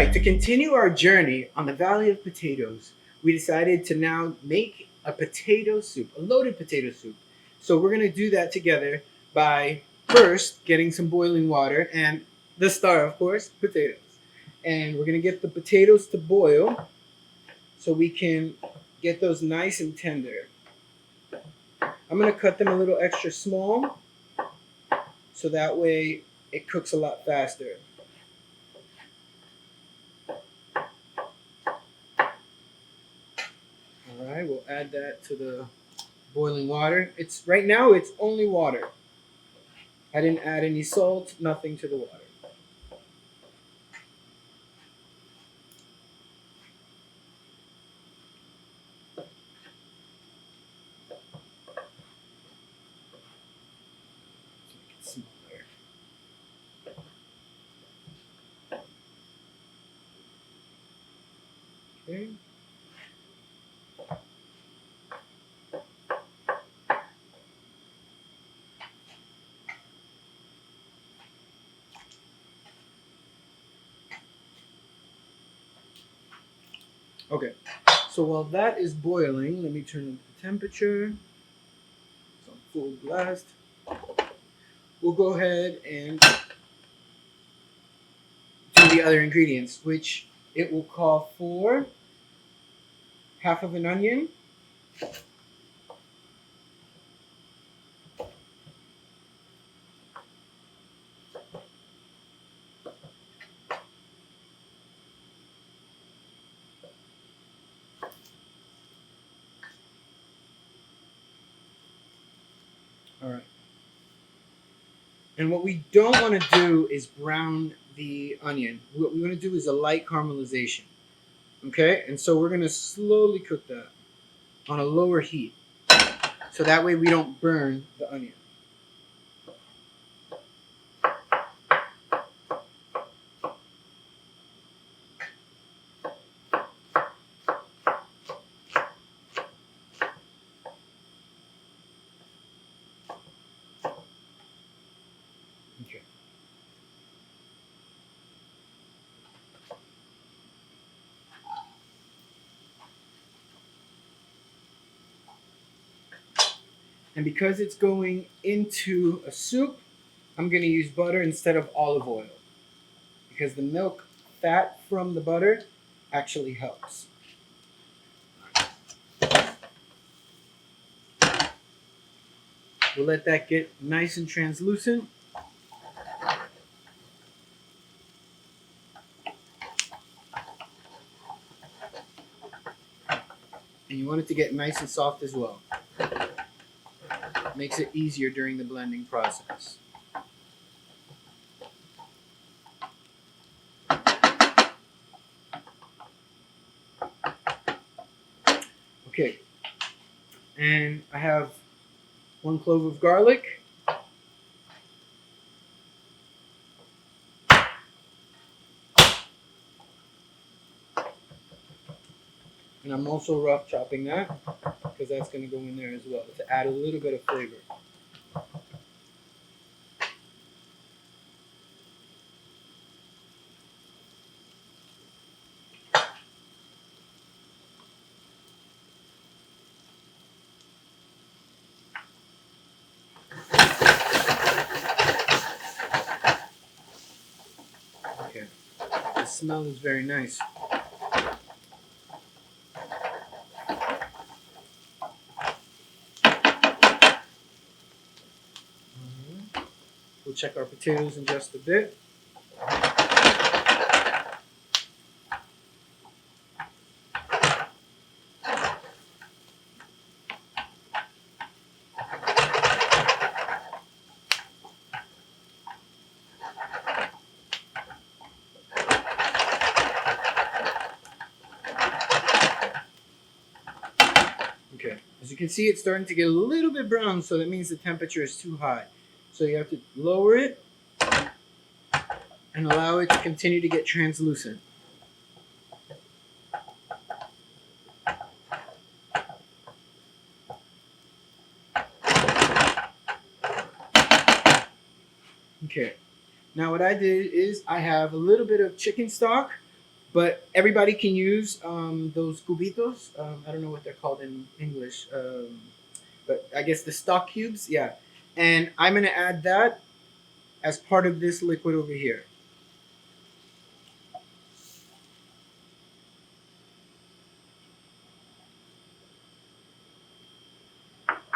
right, to continue our journey on the Valley of Potatoes, we decided to now make a potato soup, a loaded potato soup. So we're going to do that together by first getting some boiling water and the star, of course, potatoes. And we're going to get the potatoes to boil so we can get those nice and tender. I'm going to cut them a little extra small so that way it cooks a lot faster. All right, we'll add that to the boiling water. It's right now it's only water. I didn't add any salt, nothing to the water. Let's make it smaller. Okay. Okay. So while that is boiling, let me turn up the temperature. It's on full blast. We'll go ahead and do the other ingredients, which it will call for half of an onion, all right. And what we don't want to do is brown the onion. What we want to do is a light caramelization. Okay? And so we're going to slowly cook that on a lower heat. So that way we don't burn the onion. Okay. And because it's going into a soup, I'm going to use butter instead of olive oil. Because the milk fat from the butter actually helps. We'll let that get nice and translucent. And you want it to get nice and soft as well. Makes it easier during the blending process. Okay. And I have 1 clove of garlic. And I'm also rough chopping that because that's going to go in there as well to add a little bit of flavor. Okay. The smell is very nice. We'll check our potatoes in just a bit. Okay, as you can see, it's starting to get a little bit brown, so that means the temperature is too high. So you have to lower it and allow it to continue to get translucent. Okay, now what I did is I have a little bit of chicken stock But everybody can use those cubitos. I don't know what they're called in English, but I guess the stock cubes. Yeah, and I'm gonna add that as part of this liquid over here.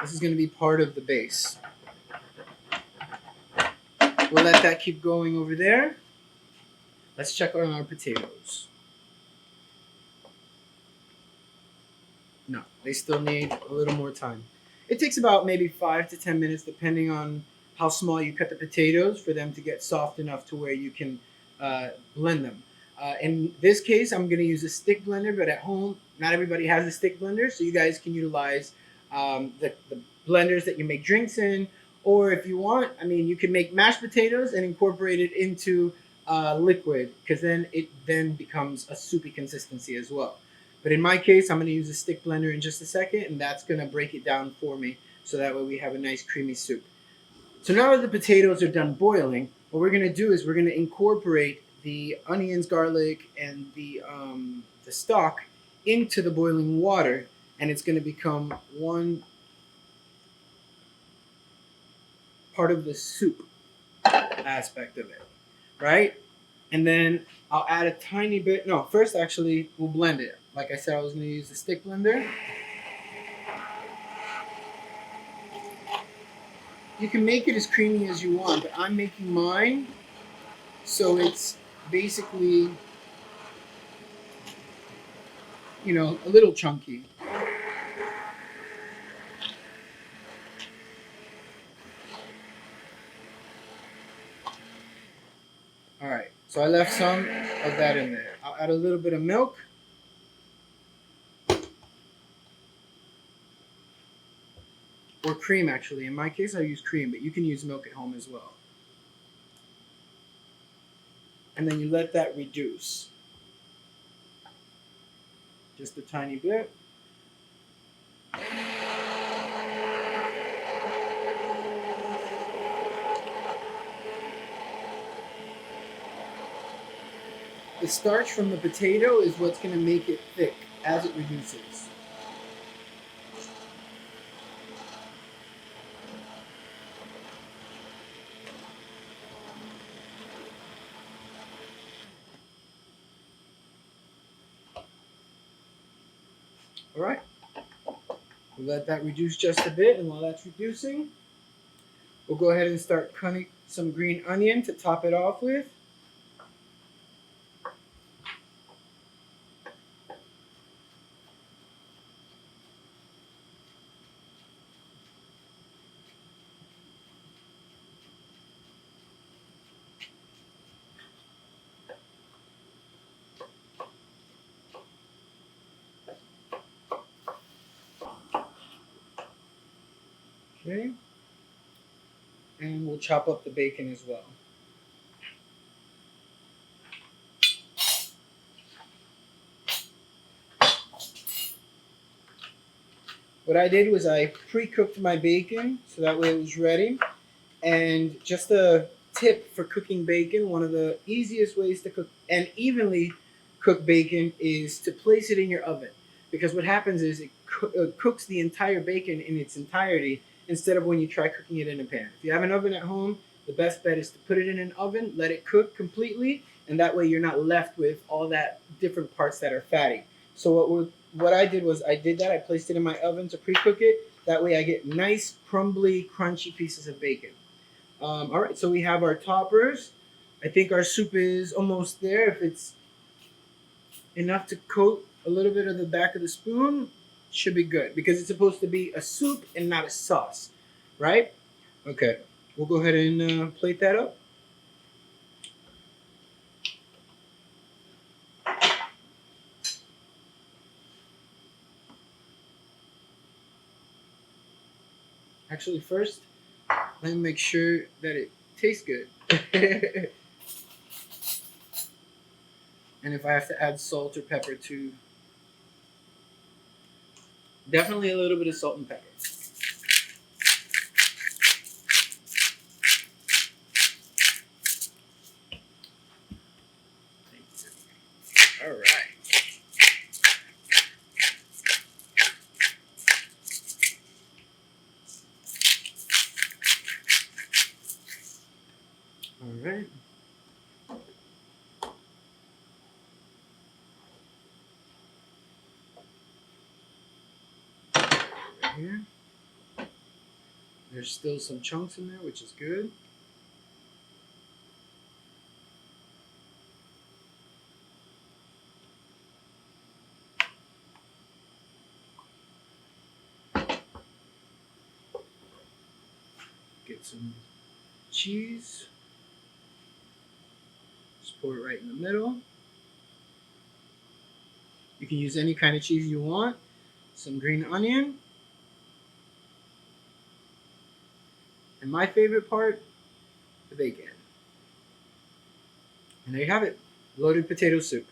This is gonna be part of the base. We'll let that keep going over there. Let's check on our potatoes. No, they still need a little more time. It takes about maybe 5 to 10 minutes, depending on how small you cut the potatoes, for them to get soft enough to where you can blend them. In this case, I'm going to use a stick blender, but at home, not everybody has a stick blender, so you guys can utilize the blenders that you make drinks in, or if you want, I mean, you can make mashed potatoes and incorporate it into liquid, because then it then becomes a soupy consistency as well. But in my case, I'm going to use a stick blender in just a second, and that's going to break it down for me, so that way we have a nice creamy soup. So now that the potatoes are done boiling, what we're going to do is we're going to incorporate the onions, garlic, and the stock into the boiling water, and it's going to become one part of the soup aspect of it, right? And then I'll add a tiny bit. No, first actually we'll blend it. Like I said, I was going to use the stick blender. You can make it as creamy as you want, but I'm making mine so it's basically, a little chunky. All right, so I left some of that in there. I'll add a little bit of milk. Or cream, actually. In my case, I use cream, but you can use milk at home as well. And then you let that reduce. Just a tiny bit. The starch from the potato is what's going to make it thick as it reduces. All right. We'll let that reduce just a bit, and while that's reducing, we'll go ahead and start cutting some green onion to top it off with. Okay. And we'll chop up the bacon as well. What I did was I pre-cooked my bacon so that way it was ready. And just a tip for cooking bacon, one of the easiest ways to cook and evenly cook bacon is to place it in your oven. Because what happens is it cooks the entire bacon in its entirety instead of when you try cooking it in a pan. If you have an oven at home, the best bet is to put it in an oven, let it cook completely, and that way you're not left with all that different parts that are fatty. So what I did was I did that. I placed it in my oven to pre-cook it. That way I get nice, crumbly, crunchy pieces of bacon. All right, so we have our toppers. I think our soup is almost there. If it's enough to coat a little bit of the back of the spoon, should be good because it's supposed to be a soup and not a sauce, right? Okay, we'll go ahead and plate that up. Actually, first, let me make sure that it tastes good. And if I have to add salt or pepper too, definitely a little bit of salt and pepper. All All right. Right here. There's still some chunks in there, which is good. Get some cheese. Just pour it right in the middle. You can use any kind of cheese you want. Some green onion. And my favorite part, the bacon. And there you have it, loaded potato soup.